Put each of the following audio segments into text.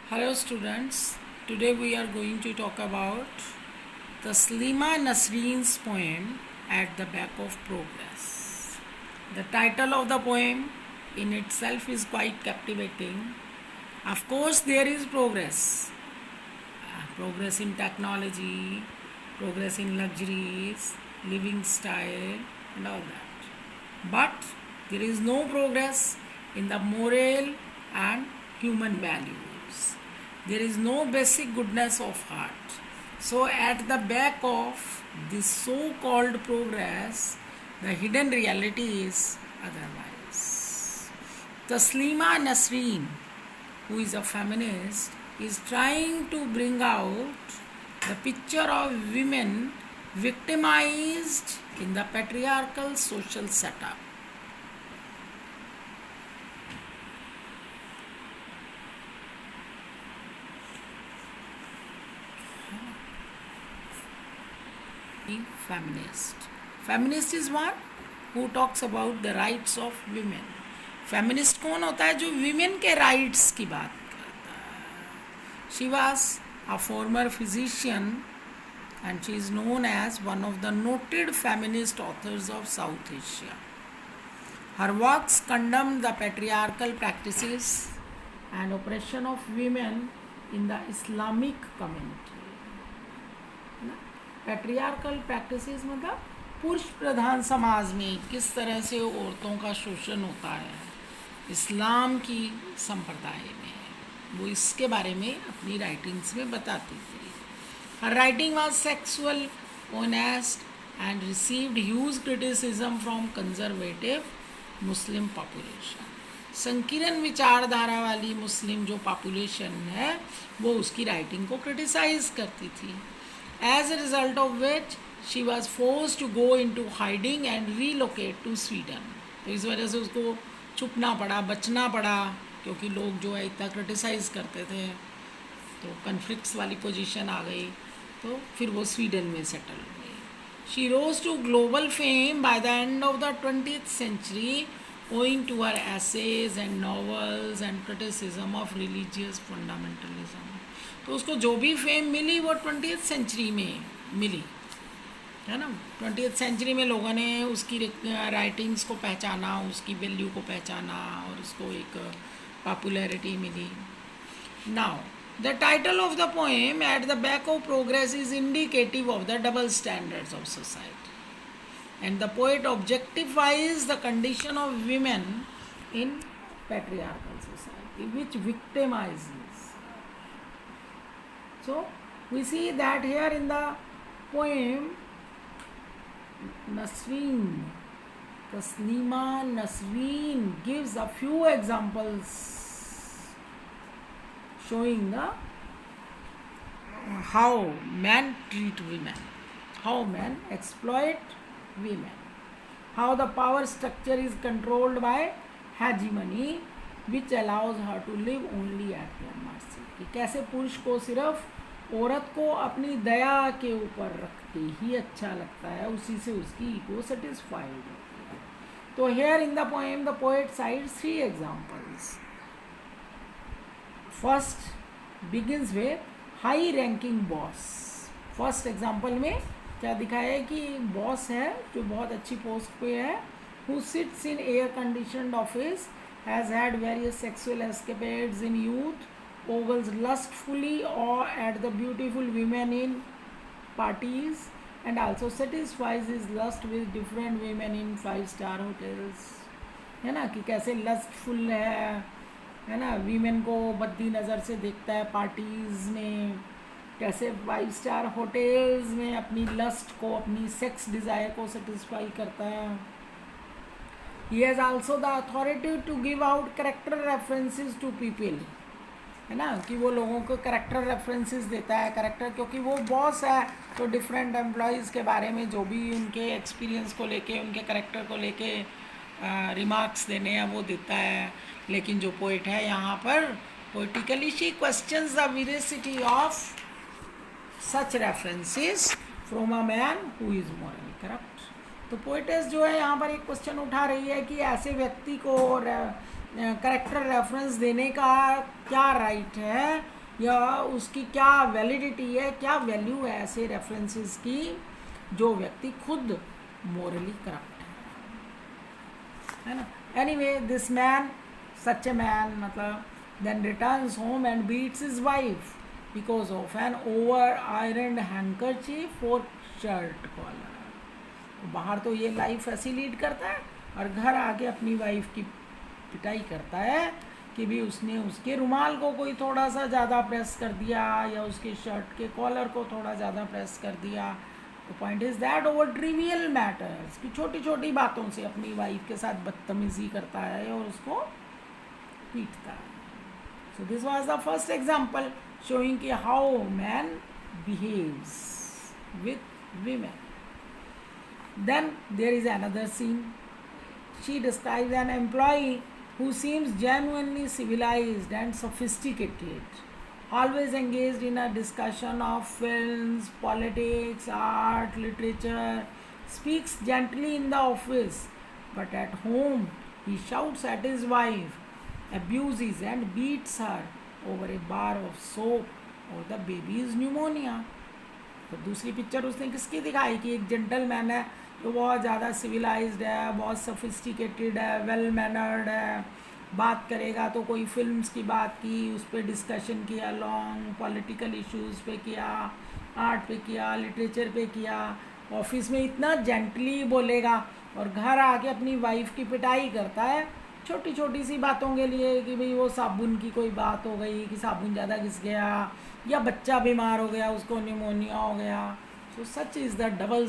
Hello students, today we are going to talk about Taslima Nasreen's poem At the Back of Progress. The title of the poem in itself is quite captivating. Of course, there is progress. Progress in technology, progress in luxuries, living style and all that. But there is no progress in the moral and human values. There is no basic goodness of heart. So, at the back of this so called progress, the hidden reality is otherwise. Taslima Nasreen, who is a feminist, is trying to bring out the picture of women victimized in the patriarchal social setup. Feminist. Feminist is one who talks about the rights of women. Feminist कौन होता है जो women के rights की बात करता है. She was a former physician and she is known as one of the noted feminist authors of South Asia. Her works condemn the patriarchal practices and oppression of women in the Islamic community. Patriarchal practices मतलब पुरुष प्रधान समाज में किस तरह से औरतों का शोषण होता है इस्लाम की संप्रदाय में, वो इसके बारे में अपनी राइटिंग्स में बताती थी. Her writing was sexual, honest and received huge criticism from conservative Muslim population. संकीर्ण विचारधारा वाली मुस्लिम जो पॉपुलेशन है वो उसकी राइटिंग को क्रिटिसाइज करती थी. As a result of which she was forced to go into hiding and relocate to Sweden. तो इस वजह से उसको छुपना पड़ा, बचना पड़ा, क्योंकि लोग जो है इतना क्रिटिसाइज करते थे, तो कन्फ्लिक्ट्स वाली पोजीशन आ गई, तो फिर वो स्वीडन में सेटल हो गई. She rose to global fame by the end of the 20th century owing to her essays and novels and criticism of religious fundamentalism. तो उसको जो भी फेम मिली वो 20th सेंचुरी में मिली है ना. 20th सेंचुरी में लोगों ने उसकी राइटिंग्स को पहचाना, उसकी वैल्यू को पहचाना और उसको एक पॉपुलैरिटी मिली. Now the title of the poem at the back of progress is indicative of the double standards of society and the poet objectifies the condition of women in patriarchal society which victimises. So we see that here in the poem Taslima Nasreen gives a few examples showing how men treat women, how men exploit women, how the power structure is controlled by hegemony which allows her to live only at their mercy. कि कैसे पुरुष को सिर्फ औरत को अपनी दया के ऊपर रखते ही अच्छा लगता है, उसी से उसकी ईगो सेटिस्फाइड होती है. तो here in the poem the poet sides 3 examples. First begins with high ranking boss. First example में क्या दिखाया है कि बॉस है जो बहुत अच्छी पोस्ट पे है, who sits in air conditioned office, has had various sexual escapades in youth, ogles lustfully or at the beautiful women in parties and also satisfies his lust with different women in 5-star hotels. है ना कि कैसे lustful है ना, women को बद्दी नज़र से देखता है पार्टीज़ में, कैसे 5-स्टार होटल्स में अपनी लस्ट को, अपनी सेक्स डिज़ायर को सेटिस्फाई करता है. He has also the authority to give out character references to people, है ना, कि वो लोगों को करेक्टर रेफरेंसेस देता है. करेक्टर क्योंकि वो बॉस है तो डिफरेंट एम्प्लॉयज़ के बारे में जो भी उनके एक्सपीरियंस को लेके, उनके करेक्टर को लेके रिमार्क्स देने हैं वो देता है. लेकिन जो पोइट है यहाँ पर poetically she questions the veracity of such references from a man who is morally corrupt. तो पोइटेस जो है यहाँ पर एक क्वेश्चन उठा रही है कि ऐसे व्यक्ति को और करेक्टर रेफरेंस देने का क्या राइट है, या उसकी क्या वैलिडिटी है, क्या वैल्यू है ऐसे रेफरेंसेस की जो व्यक्ति खुद मोरली करप्ट है ना. Anyway this man, such a man मतलब, then returns home and beats his wife because of an over iron handkerchief और शर्ट कॉलर. बाहर तो ये लाइफ ऐसी लीड करता है और घर आके अपनी वाइफ की पिटाई करता है कि भी उसने उसके रुमाल को कोई थोड़ा सा ज़्यादा प्रेस कर दिया या उसके शर्ट के कॉलर को थोड़ा ज़्यादा प्रेस कर दिया. The point is that over trivial matters, की छोटी छोटी बातों से अपनी वाइफ के साथ बदतमीजी करता है और उसको पीटता है. So this was the first example showing कि how man behaves with women. Then there is another scene. She describes an employee who seems genuinely civilized and sophisticated, always engaged in a discussion of films, politics, art, literature, speaks gently in the office, but at home he shouts at his wife, abuses and beats her over a bar of soap or the baby's pneumonia. तो दूसरी picture उसने किसकी दिखाई कि एक gentleman है जो बहुत ज़्यादा सिविलाइज्ड है, बहुत सफिस्टिकेटेड है, वेल मैनर्ड है, बात करेगा तो कोई फिल्म्स की बात की, उस पर डिस्कशन किया, लॉन्ग पॉलिटिकल इश्यूज़ पे किया, आर्ट पे किया, लिटरेचर पे किया, ऑफिस में इतना जेंटली बोलेगा और घर आके अपनी वाइफ की पिटाई करता है छोटी छोटी सी बातों के लिए कि भाई वो साबुन की कोई बात हो गई कि साबुन ज़्यादा घिस गया या बच्चा बीमार हो गया, उसको न्यूमोनिया हो गया. So such is the double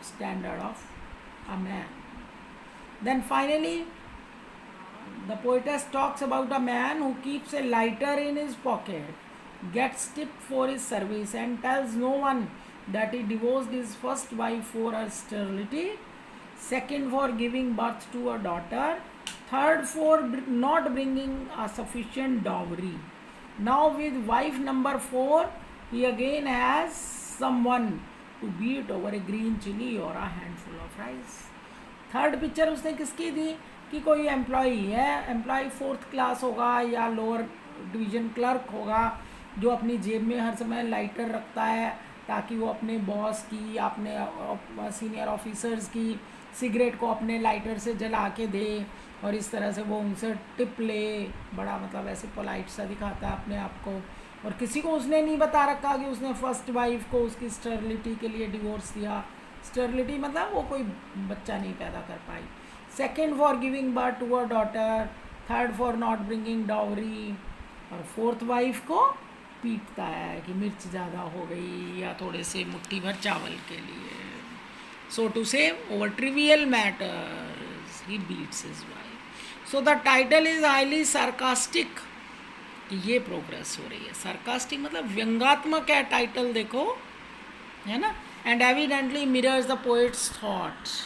standard of a man. Then finally the poetess talks about a man who keeps a lighter in his pocket, gets tipped for his service and tells no one that he divorced his first wife for her sterility, second for giving birth to a daughter, third for not bringing a sufficient dowry. Now with wife number 4 he again has someone to beat over a green chili or a handful of rice. Third picture उसने किसकी दी कि कोई employee है, employee 4th class होगा या lower division clerk होगा जो अपनी जेब में हर समय लाइटर रखता है ताकि वो अपने बॉस की या अपने सीनियर ऑफिसर्स की सिगरेट को अपने लाइटर से जला के दे और इस तरह से वो उनसे टिप ले, बड़ा मतलब ऐसे पोलाइट सा दिखाता है अपने आप को. और किसी को उसने नहीं बता रखा कि उसने फर्स्ट वाइफ को उसकी स्टेरिलिटी के लिए डिवोर्स दिया. स्टेरिलिटी मतलब वो कोई बच्चा नहीं पैदा कर पाई. Second for giving birth to a daughter, third for not bringing dowry, और फोर्थ वाइफ को पीटता है कि मिर्च ज़्यादा हो गई या थोड़े से मुट्ठी भर चावल के लिए. So to say over trivial matters he beats his wife. So the title is highly sarcastic कि ये प्रोग्रेस हो रही है. सार्कास्टिक मतलब व्यंगात्मक है टाइटल, देखो है ना. And evidently mirrors the poets thoughts.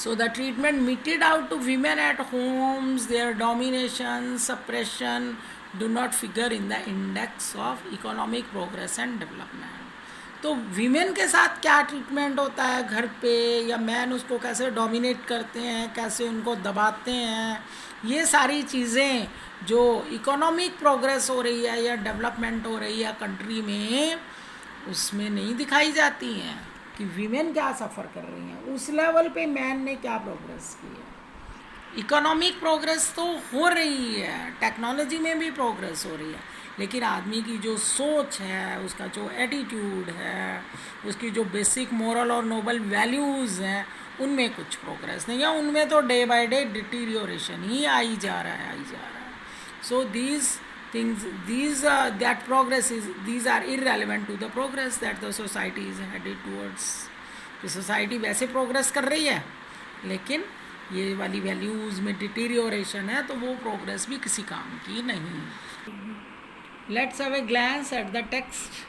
So the treatment meted out to women at homes, their domination, suppression do not figure in the index of economic progress and development. तो women के साथ क्या treatment होता है घर पे, या man उसको कैसे डोमिनेट करते हैं, कैसे उनको दबाते हैं, ये सारी चीज़ें जो इकोनॉमिक प्रोग्रेस हो रही है या डेवलपमेंट हो रही है कंट्री में, उसमें नहीं दिखाई जाती हैं कि वीमेन क्या सफ़र कर रही हैं. उस लेवल पे मैन ने क्या प्रोग्रेस की है. इकोनॉमिक प्रोग्रेस तो हो रही है, टेक्नोलॉजी में भी प्रोग्रेस हो रही है, लेकिन आदमी की जो सोच है, उसका जो एटीट्यूड है, उसकी जो बेसिक मोरल और नोबल वैल्यूज़ हैं, उनमें कुछ प्रोग्रेस नहीं है. उनमें तो डे बाय डे डिटीरियोरेशन ही आई जा रहा है. So these things that progress is, these are irrelevant to the progress that the society is headed towards. कि सोसाइटी वैसे प्रोग्रेस कर रही है लेकिन ये वाली वैल्यूज़ में डिटीरियोरेशन है, तो वो प्रोग्रेस भी किसी काम की नहीं. Let's have a glance at the text.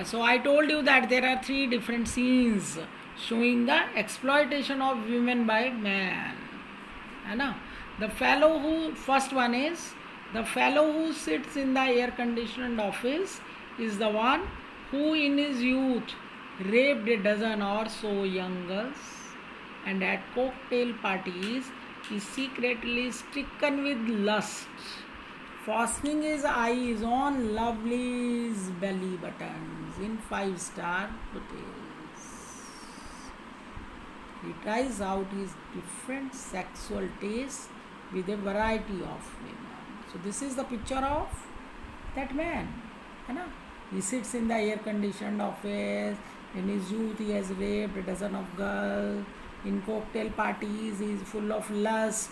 So I told you that there are 3 different scenes showing the exploitation of women by man, है ना. First one is the fellow who sits in the air conditioned office is the one who in his youth raped a dozen or so young girls and at cocktail parties is secretly stricken with lust, fastening his eyes on Lovely's belly buttons in five-star hotels. He tries out his different sexual tastes with a variety of women. So this is the picture of that man, है ना? He sits in the air-conditioned office. In his youth, he has raped a dozen of girls. In cocktail parties, he is full of lust.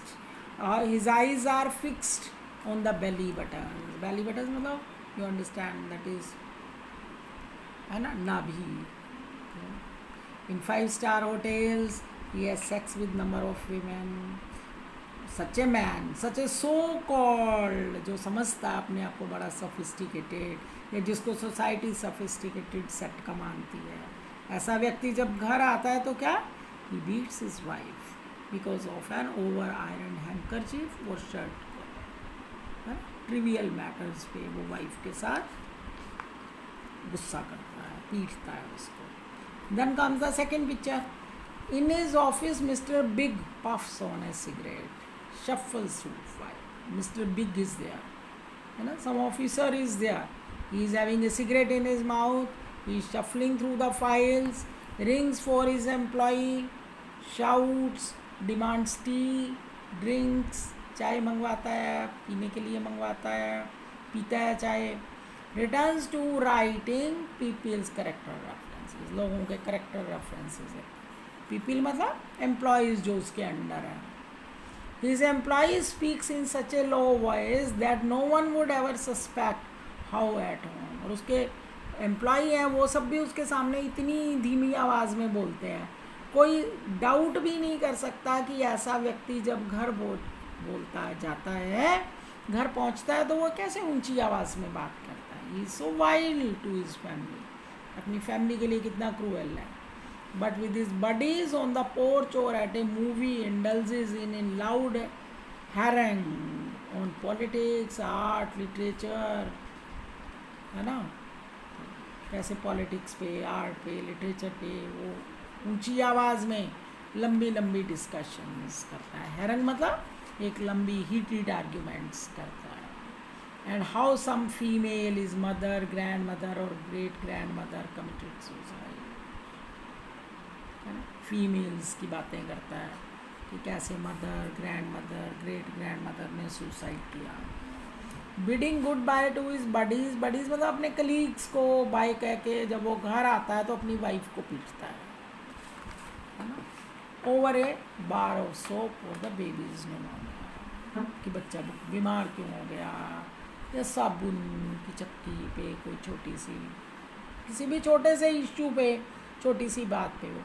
His eyes are fixed on the belly buttons. Belly buttons, मतलब you understand, that is, है ना, नाभि. In five-star hotels, he has sex with number of women. Such a man, such a so-called, जो समझता है अपने आप को बड़ा sophisticated, या जिसको सोसाइटी sophisticated सेट का मानती है, ऐसा व्यक्ति जब घर आता है तो क्या, he beats his wife because of an over ironed handkerchief or shirt. Trivial matters पे वो वाइफ के साथ गुस्सा करता है, पीटता है उसको. Then comes the second picture. In his office mister big puffs on a cigarette, shuffles through file. Mr. Big is there, you know, some officer is there. He is having a cigarette in his mouth. He is shuffling through the files, rings for his employee, shouts, demands tea, drinks. चाय मंगवाता है, पीने के लिए मंगवाता है, पीता है चाय. Returns to writing people's character references, लोगों के करेक्टर रेफरेंसेस है. पीपल मतलब एम्प्लॉयज़ जो उसके अंडर है. His employee speaks in such a low voice that no one would ever suspect how at home. और उसके एम्प्लॉय हैं वो सब भी उसके सामने इतनी धीमी आवाज़ में बोलते हैं, कोई डाउट भी नहीं कर सकता कि ऐसा व्यक्ति जब घर बोलता है, जाता है, घर पहुंचता है तो वो कैसे ऊंची आवाज़ में बात करता है. He is so wild to his family, अपनी फैमिली के लिए कितना क्रूएल है. But with his buddies on the porch और at a movie indulges in loud harangue on politics, art, literature, है ना, कैसे पॉलिटिक्स पे, आर्ट पे, लिटरेचर पे वो ऊंची आवाज़ में लंबी लंबी डिस्कशंस करता है. हैरंग मतलब एक लंबी हीटेड आर्ग्यूमेंट्स करता है. And how some female his mother, grandmother और great grandmother committed suicide. Females की बातें करता है कि कैसे mother, grandmother, great grandmother ने सुसाइड किया. Bidding goodbye to his buddies, buddies मतलब अपने कलीग्स को बाय कह के जब वो घर आता है तो अपनी वाइफ को पीटता है ना. Over A bar of soap और द बेबीज निमोनिया, कि बच्चा बीमार क्यों हो गया, या साबुन की चक्की पे कोई छोटी सी, किसी भी छोटे से इश्यू पे, छोटी सी बात पे वो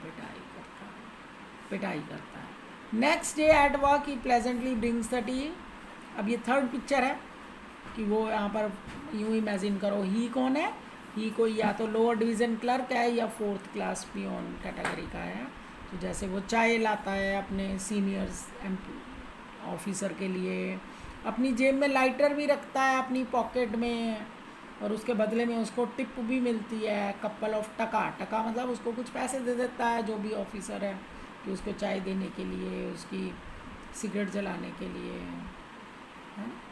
पिटाई करता है. Next day at work he pleasantly brings the T. अब ये थर्ड पिक्चर है कि वो यहाँ पर यूँ इमेजिन करो, ही कौन है, ही कोई या तो लोअर डिवीज़न क्लर्क है या फोर्थ क्लास पियोन कैटेगरी का है. तो जैसे वो चाय लाता है अपने सीनियर्स ऑफिसर के लिए, अपनी जेब में लाइटर भी रखता है अपनी पॉकेट में, और उसके बदले में उसको टिप भी मिलती है, कपल ऑफ टका. टका मतलब उसको कुछ पैसे दे देता है जो भी ऑफिसर है कि उसको चाय देने के लिए, उसकी सिगरेट जलाने के लिए.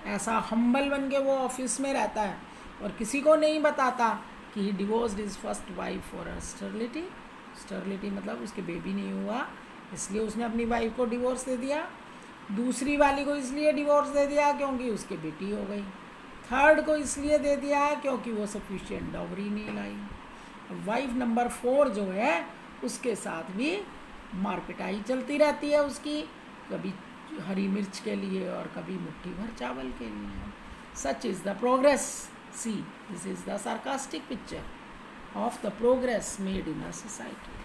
ऐसा हम्बल बन के वो ऑफिस में रहता है और किसी को नहीं बताता कि he divorced his first wife for sterility. Sterility मतलब उसके बेबी नहीं हुआ इसलिए उसने अपनी वाइफ को डिवोर्स दे दिया. दूसरी वाली को इसलिए डिवोर्स दे दिया क्योंकि उसकी बेटी हो गई. थर्ड को इसलिए दे दिया क्योंकि वो सफिशिएंट डाउरी नहीं लाई. वाइफ नंबर 4 जो है उसके साथ भी मारपिटाई चलती रहती है उसकी, कभी हरी मिर्च के लिए और कभी मुट्ठी भर चावल के लिए. Such is the progress. See, this is the sarcastic picture of the progress made in a society.